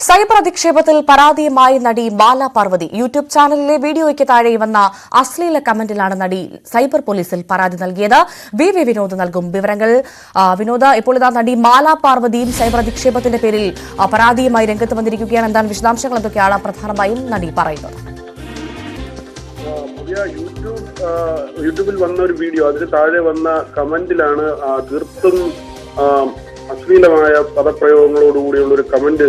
Cyber അധിക്ഷേപത്തിൽ പരാതിയുമായി നടി മാല Parvathi YouTube ചാനലിലെ വീഡിയോയ്ക്ക് താഴെ വന്ന അശ്ലീല കമന്റിലാണ് നടി സൈബർ പോലീസിൽ പരാതി നൽകിയത്. വി വിനോദ് നൽകും വിവരങ്ങൾ. വിനോദ്, ഇപ്പോൾ ഇതാ നടി മാല പാർവതിയും സൈബർ അധിക്ഷേപത്തിന്റെ പേരിൽ പരാതിയുമായി രംഗത്ത് വന്നിരിക്കുകയാണ്. എന്താണ് വിശദാംശങ്ങൾ? എന്തൊക്കെയാണ് പ്രധാനമായും നടി പറയുന്നത്? യൂട്യൂബിൽ വന്ന ഒരു വീഡിയോ, അതിന് താഴെ വന്ന കമന്റിലാണ് തീർത്തും അശ്ലീലമായ പദപ്രയോഗങ്ങളോടുകൂടിയുള്ള ഒരു കമന്റ്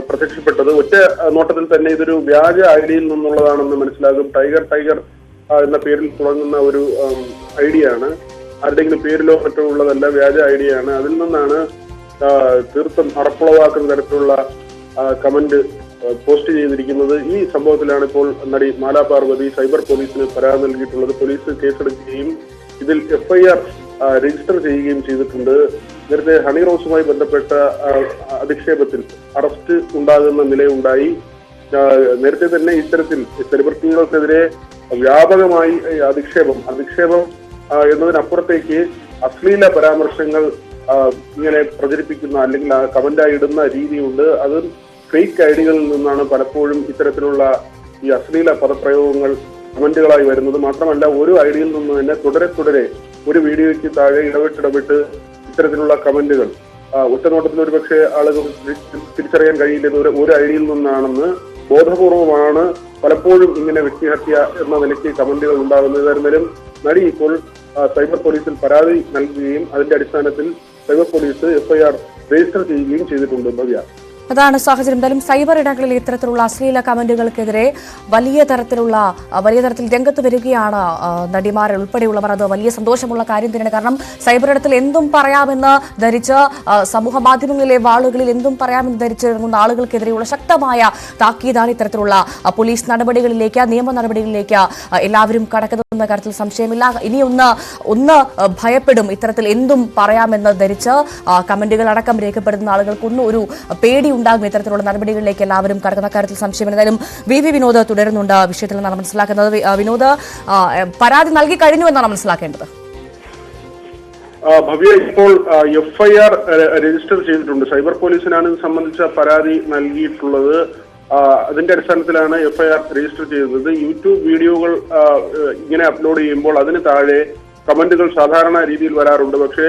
പ്രത്യക്ഷപ്പെട്ടത്. ഒറ്റ നോട്ടത്തിൽ തന്നെ ഇതൊരു വ്യാജ ഐഡിയിൽ നിന്നുള്ളതാണെന്ന് മനസ്സിലാകും. ടൈഗർ എന്ന പേരിൽ തുടങ്ങുന്ന ഒരു ഐഡിയ ആണ്. ആരുടെയെങ്കിലും പേരിലോ മറ്റോ ഉള്ളതല്ല, വ്യാജ ഐഡിയ ആണ്. അതിൽ നിന്നാണ് തീർത്തും അറപ്പുളവാക്കുന്ന തരത്തിലുള്ള കമന്റ് പോസ്റ്റ് ചെയ്തിരിക്കുന്നത്. ഈ സംഭവത്തിലാണ് ഇപ്പോൾ നടി മാല പാർവതി സൈബർ പോലീസിന് പരാതി നൽകിയിട്ടുള്ളത്. പോലീസ് കേസെടുക്കുകയും ഇതിൽ FIR രജിസ്റ്റർ ചെയ്യുകയും ചെയ്തിട്ടുണ്ട്. നേരത്തെ ഹണി റോസുമായി ബന്ധപ്പെട്ട അധിക്ഷേപത്തിൽ അറസ്റ്റ് ഉണ്ടാകുന്ന നിലയുണ്ടായി. നേരത്തെ തന്നെ ഇത്തരത്തിൽ സെലിബ്രിറ്റികൾക്കെതിരെ വ്യാപകമായി അധിക്ഷേപം എന്നതിനപ്പുറത്തേക്ക് അശ്ലീല പരാമർശങ്ങൾ ഇങ്ങനെ പ്രചരിപ്പിക്കുന്ന അല്ലെങ്കിൽ കമന്റായി ഇടുന്ന രീതിയുണ്ട്. അത് ഫേക്ക് ഐഡികളിൽ നിന്നാണ് പലപ്പോഴും ഇത്തരത്തിലുള്ള ഈ അശ്ലീല പദപ്രയോഗങ്ങൾ കമന്റുകളായി വരുന്നത്. മാത്രമല്ല, ഒരു ഐഡിയിൽ നിന്ന് തന്നെ തുടരെ ഒരു വീഡിയോയ്ക്ക് താഴെ ഇടപെട്ട് ഇത്തരത്തിലുള്ള കമന്റുകൾ ഒറ്റനോട്ടത്തിൽ ഒരുപക്ഷെ ആളുകൾ തിരിച്ചറിയാൻ കഴിയില്ല ഒരു ഐഡിയിൽ നിന്നാണെന്ന്. ബോധപൂർവമാണ് പലപ്പോഴും ഇങ്ങനെ വ്യക്തിഹത്യ എന്ന നിലയ്ക്ക് കമന്റുകൾ ഉണ്ടാകുന്നത്. എന്നാലും നടി ഇപ്പോൾ സൈബർ പോലീസിൽ പരാതി നൽകുകയും അതിന്റെ അടിസ്ഥാനത്തിൽ സൈബർ പോലീസ് FIR രജിസ്റ്റർ ചെയ്യുകയും ചെയ്തിട്ടുണ്ട്. ഭവ്യ, അതാണ് സാഹചര്യം. എന്തായാലും സൈബർ ഇടങ്ങളിൽ ഇത്തരത്തിലുള്ള അശ്ലീല കമന്റുകൾക്കെതിരെ വലിയ തരത്തിൽ രംഗത്ത് വരികയാണ് നടിമാർ ഉൾപ്പെടെയുള്ളവർ. അത് വലിയ സന്തോഷമുള്ള കാര്യം തന്നെയാണ്. കാരണം സൈബർ ഇടത്തിൽ എന്തും പറയാമെന്ന് ധരിച്ച് സമൂഹ മാധ്യമങ്ങളിലെ വാളുകളിൽ എന്തും പറയാമെന്ന് ധരിച്ചിറങ്ങുന്ന ആളുകൾക്കെതിരെയുള്ള ശക്തമായ താക്കീതാണ് ഇത്തരത്തിലുള്ള പോലീസ് നടപടികളിലേക്ക്, നിയമ നടപടികളിലേക്ക് എല്ലാവരും കടക്കുന്നതെന്ന കാര്യത്തിൽ സംശയമില്ല. ഇനി ഒന്ന് ഭയപ്പെടും. ഇത്തരത്തിൽ എന്തും പറയാമെന്ന് ധരിച്ച് കമന്റുകൾ അടക്കം രേഖപ്പെടുത്തുന്ന ആളുകൾക്കൊന്നും ഒരു പേടി ഉണ്ടാകും. ഇത്തരത്തിലുള്ള നടപടികളിലേക്ക് എല്ലാവരും കടക്കുന്ന കാര്യത്തിൽ സംശയം. എന്തായാലും വി വിനോദ് തുടരുന്നുണ്ട് വിഷയത്തിൽ നിന്നാണ് മനസ്സിലാക്കുന്നത്. വിനോദ്, പരാതി നൽകി കഴിഞ്ഞു എന്നാണ് മനസ്സിലാക്കേണ്ടത്. ഭവ്യ, ഇപ്പോൾ FIR രജിസ്റ്റർ ചെയ്തിട്ടുണ്ട്. സൈബർ പോലീസിനാണ് ഇത് സംബന്ധിച്ച പരാതി നൽകിയിട്ടുള്ളത്. അതിന്റെ അടിസ്ഥാനത്തിലാണ് FIR രജിസ്റ്റർ ചെയ്തത്. യൂട്യൂബ് വീഡിയോകൾ ഇങ്ങനെ അപ്ലോഡ് ചെയ്യുമ്പോൾ അതിന് താഴെ കമന്റുകൾ സാധാരണ രീതിയിൽ വരാറുണ്ട്. പക്ഷേ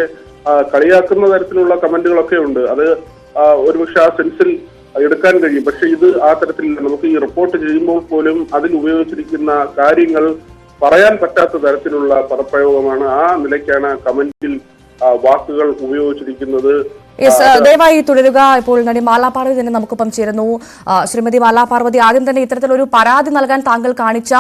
കളിയാക്കുന്ന തരത്തിലുള്ള കമന്റുകളൊക്കെ ഉണ്ട്. അത് ഒരുപക്ഷെ ആ സെൻസിൽ എടുക്കാൻ കഴിയും. പക്ഷെ ഇത് ആ തരത്തിലില്ല. നമുക്ക് ഈ റിപ്പോർട്ട് ചെയ്യുമ്പോൾ പോലും അതിൽ ഉപയോഗിച്ചിരിക്കുന്ന കാര്യങ്ങൾ പറയാൻ പറ്റാത്ത തരത്തിലുള്ള പദപ്രയോഗമാണ്. ആ നിലയ്ക്കാണ് കമന്റിൽ വാക്കുകൾ ഉപയോഗിച്ചിരിക്കുന്നത്. ദയവായി തുടരുക. ഇപ്പോൾ നടി മാല പാർവതി തന്നെ നമുക്കൊപ്പം ചേരുന്നു. ശ്രീമതി മാല പാർവതി, ആദ്യം തന്നെ ഇത്തരത്തിലൊരു പരാതി നൽകാൻ താങ്കൾ കാണിച്ച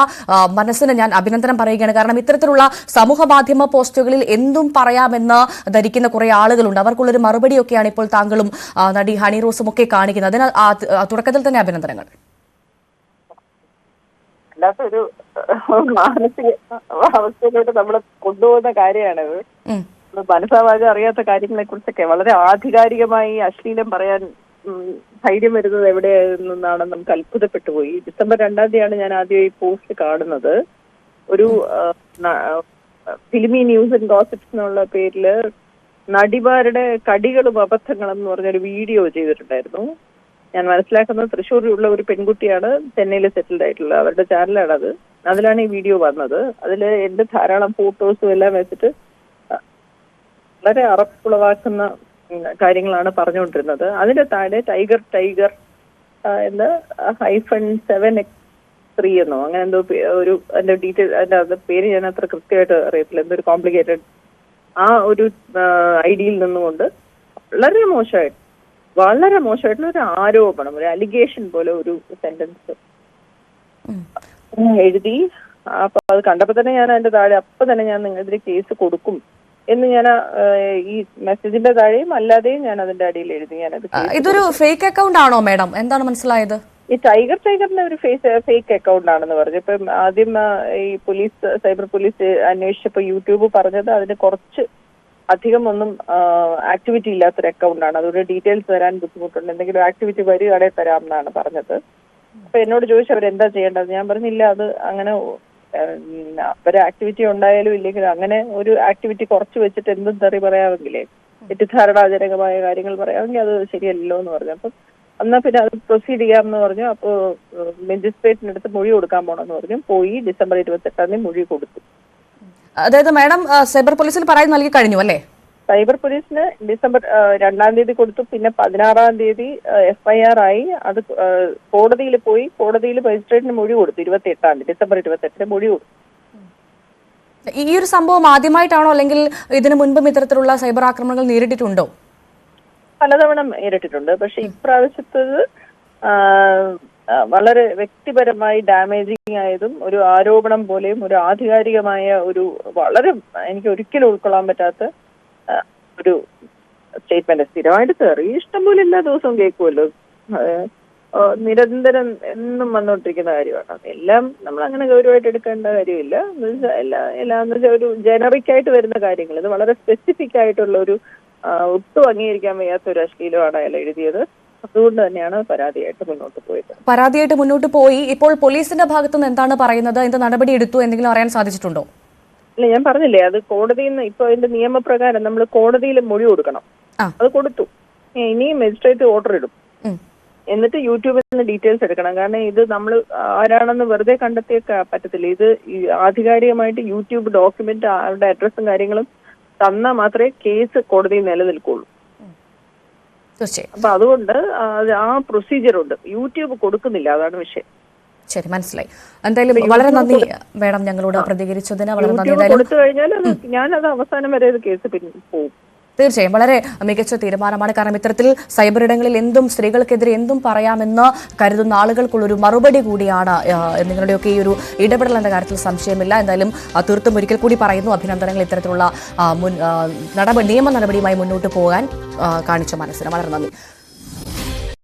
മനസ്സിന് ഞാൻ അഭിനന്ദനം പറയുകയാണ്. കാരണം ഇത്തരത്തിലുള്ള സമൂഹ മാധ്യമ പോസ്റ്റുകളിൽ എന്തും പറയാമെന്ന് ധരിക്കുന്ന കുറെ ആളുകളുണ്ട്. അവർക്കുള്ളൊരു മറുപടിയൊക്കെയാണ് ഇപ്പോൾ താങ്കളും നടി ഹണി റോസും ഒക്കെ കാണിക്കുന്നത്. അതിന് തുടക്കത്തിൽ തന്നെ അഭിനന്ദനങ്ങൾ. അല്ലാത്തൊരു മാനസിക അവസ്ഥയിലോട്ട് നമ്മൾ കൊണ്ടുപോകുന്ന കാര്യമാണത്. മനസ്സാവാതെ അറിയാത്ത കാര്യങ്ങളെ കുറിച്ചൊക്കെ വളരെ ആധികാരികമായി അശ്ലീലം പറയാൻ ധൈര്യം വരുന്നത് എവിടെ നിന്നാണെന്ന് നമുക്ക് അത്ഭുതപ്പെട്ടു പോയി. ഡിസംബർ 2-ാം തീയതിയാണ് ഞാൻ ആദ്യം ഈ പോസ്റ്റ് കാണുന്നത്. ഒരു ഫിലിമി ന്യൂസ് ആൻഡ് ഗോസിപ്സ് എന്നുള്ള പേരില് നടിമാരുടെ കടികളും അബദ്ധങ്ങളും എന്ന് പറഞ്ഞൊരു വീഡിയോ ചെയ്തിട്ടുണ്ടായിരുന്നു. ഞാൻ മനസ്സിലാക്കുന്നത് തൃശ്ശൂരിലുള്ള ഒരു പെൺകുട്ടിയാണ് ചെന്നൈയിൽ സെറ്റിൽഡ് ആയിട്ടുള്ളത്. അവരുടെ ചാനലാണത്. അതിലാണ് ഈ വീഡിയോ വന്നത്. അതിൽ എന്റെ ധാരാളം ഫോട്ടോസും എല്ലാം വെച്ചിട്ട് വളരെ അറപ്പുളവാക്കുന്ന കാര്യങ്ങളാണ് പറഞ്ഞുകൊണ്ടിരുന്നത്. അതിന്റെ താഴെ ടൈഗർ എന്ന് -7x3 എന്നോ അങ്ങനെ എന്തോ ഒരു അതിന്റെ ഡീറ്റെയിൽ, അതിന്റെ പേര് ഞാൻ അത്ര കൃത്യമായിട്ട് അറിയത്തില്ല, എന്തൊരു കോംപ്ലിക്കേറ്റഡ് ആ ഒരു ഐഡിയിൽ നിന്നുകൊണ്ട് വളരെ മോശമായിട്ടുള്ള ഒരു ആരോപണം, ഒരു അലിഗേഷൻ പോലെ ഒരു സെന്റൻസ് എഴുതി. അപ്പൊ അത് കണ്ടപ്പോ തന്നെ ഞാൻ അതിന്റെ താഴെ അപ്പൊ തന്നെ ഞാൻ നിങ്ങൾക്കെതിരെ കേസ് കൊടുക്കും എന്ന് ഞാൻ ഈ മെസ്സേജിന്റെ താഴെയും അല്ലാതെയും ഞാൻ അതിന്റെ അടിയിൽ എഴുതി. ഇതൊരു ഫേക്ക് അക്കൗണ്ട് ആണോ മാഡം? എന്താണ് മനസ്സിലായത്? ഈ ടൈഗറിന്റെ ഒരു ഫേക്ക് അക്കൗണ്ട് ആണെന്ന് പറഞ്ഞു. ഇപ്പം ആദ്യം ഈ സൈബർ പോലീസ് അന്വേഷിച്ചപ്പോ യൂട്യൂബ് പറഞ്ഞത് അതിന് കുറച്ച് അധികം ഒന്നും ആക്ടിവിറ്റി ഇല്ലാത്തൊരു അക്കൗണ്ടാണ്. അതുകൊണ്ട് ഡീറ്റെയിൽസ് തരാൻ ബുദ്ധിമുട്ടുണ്ട്, എന്തെങ്കിലും ആക്ടിവിറ്റി വരികയാണെങ്കിൽ തരാം എന്നാണ് പറഞ്ഞത്. അപ്പൊ എന്നോട് ചോദിച്ചു അവരെന്താ ചെയ്യേണ്ടത്. ഞാൻ പറഞ്ഞില്ല, അത് അങ്ങനെ അവരെ ആക്ടിവിറ്റി ഉണ്ടായാലും ഇല്ലെങ്കിലും അങ്ങനെ ഒരു ആക്ടിവിറ്റി കുറച്ച് വെച്ചിട്ട് എന്തും തെറി പറയാമെങ്കിലേ തെറ്റിദ്ധാരണാജനകമായ കാര്യങ്ങൾ പറയാമെങ്കിൽ അത് ശരിയല്ലല്ലോ എന്ന് പറഞ്ഞു. അപ്പം എന്നാ പിന്നെ അത് പ്രൊസീഡ് ചെയ്യാമെന്ന് പറഞ്ഞു. അപ്പോൾ മജിസ്ട്രേറ്റിനടുത്ത് മൊഴി കൊടുക്കാൻ പോണെന്ന് പറഞ്ഞു. പോയി ഡിസംബർ 28 മൊഴി കൊടുത്തു. അതായത് മാഡം സൈബർ പോലീസിൽ പരാതി നൽകി കഴിഞ്ഞു അല്ലേ? സൈബർ പോലീസിന് ഡിസംബർ 2 കൊടുത്തു. പിന്നെ 16 FIR ആയി. അത് കോടതിയിൽ പോയി. കോടതിയിൽ മജിസ്ട്രേറ്റിന് മൊഴി കൊടുത്തു. ഡിസംബർ 28 മൊഴി കൊടുത്തു. ഈ ഒരു സംഭവം ആദ്യമായിട്ടാണോ അല്ലെങ്കിൽ ഇതിനു മുൻപും ഇത്തരത്തിലുള്ള സൈബർ ആക്രമണങ്ങൾ നേരിട്ടിട്ടുണ്ടോ? പലതവണ നേരിട്ടിട്ടുണ്ട്. പക്ഷെ ഇപ്രാവശ്യത്തത് വളരെ വ്യക്തിപരമായി ഡാമേജിങ് ആയതും ഒരു ആരോപണം പോലെയും ഒരു ആധികാരികമായ ഒരു വളരെ എനിക്ക് ഒരിക്കലും ഉൾക്കൊള്ളാൻ പറ്റാത്ത ഒരു സ്റ്റേറ്റ്മെന്റ്. സ്ഥിരമായിട്ട് തെറി ഇഷ്ടംപോലെ എല്ലാ ദിവസവും കേൾക്കുമല്ലോ, നിരന്തരം എന്നും വന്നുകൊണ്ടിരിക്കുന്ന കാര്യമാണ്. എല്ലാം നമ്മൾ അങ്ങനെ ഗൗരവമായിട്ട് എടുക്കേണ്ട കാര്യമില്ല. എല്ലാം ഒരു ജനറിക് ആയിട്ട് വരുന്ന കാര്യങ്ങൾ. ഇത് വളരെ സ്പെസിഫിക് ആയിട്ടുള്ള ഒരു ഒട്ടും അംഗീകരിക്കാൻ വയ്യാത്ത ഒരു അശ്ലീലമാണ് അയാൾ എഴുതിയത്. അതുകൊണ്ട് തന്നെയാണ് പരാതിയായിട്ട് മുന്നോട്ട് പോയി. ഇപ്പോൾ പോലീസിന്റെ ഭാഗത്തുനിന്ന് എന്താണ് പറയുന്നത്? എന്ത് നടപടി എടുത്തു? എന്തെങ്കിലും അറിയാൻ സാധിച്ചിട്ടുണ്ടോ? ഇല്ല, ഞാൻ പറഞ്ഞില്ലേ, അത് കോടതിയിൽ നിന്ന് ഇപ്പൊ അതിന്റെ നിയമപ്രകാരം നമ്മൾ കോടതിയിൽ മൊഴി കൊടുക്കണം. അത് കൊടുത്തു. ഇനിയും മജിസ്ട്രേറ്റ് ഓർഡർ ഇടും. എന്നിട്ട് യൂട്യൂബിൽ നിന്ന് ഡീറ്റെയിൽസ് എടുക്കണം. കാരണം ഇത് നമ്മൾ ആരാണെന്ന് വെറുതെ കണ്ടെത്തിയൊക്കെ പറ്റത്തില്ല. ഇത് ആധികാരികമായിട്ട് യൂട്യൂബ് ഡോക്യുമെന്റ് അവരുടെ അഡ്രസ്സും കാര്യങ്ങളും തന്നാൽ മാത്രമേ കേസ് കോടതിയിൽ നിലനിൽക്കുള്ളൂ. അപ്പൊ അതുകൊണ്ട് ആ പ്രൊസീജിയർ ഉണ്ട്. യൂട്യൂബ് കൊടുക്കുന്നില്ല, അതാണ് വിഷയം. ശരി, മനസ്സിലായി. എന്തായാലും വളരെ നന്ദി മാഡം ഞങ്ങളോട് പ്രതികരിച്ചതിന്. വളരെ നന്ദി. കൊടുത്തു കഴിഞ്ഞാൽ ഞാനത് അവസാനം വരെ കേസ് പോകും. തീർച്ചയായും വളരെ മികച്ച തീരുമാനമാണ്. കാരണം ഇത്തരത്തിൽ സൈബർ ഇടങ്ങളിൽ എന്തും സ്ത്രീകൾക്കെതിരെ എന്തും പറയാമെന്ന് കരുതുന്ന ആളുകൾക്കുള്ളൊരു മറുപടി കൂടിയാണ് നിങ്ങളുടെയൊക്കെ ഈ ഒരു ഇടപെടൽ എന്ന കാര്യത്തിൽ സംശയമില്ല. എന്തായാലും തീർത്തും ഒരിക്കൽ കൂടി പറയുന്നു, അഭിനന്ദനങ്ങൾ ഇത്തരത്തിലുള്ള നിയമ നടപടിയുമായി മുന്നോട്ട് പോകാൻ കാണിച്ച മനസ്സിന്. വളരെ നന്ദി.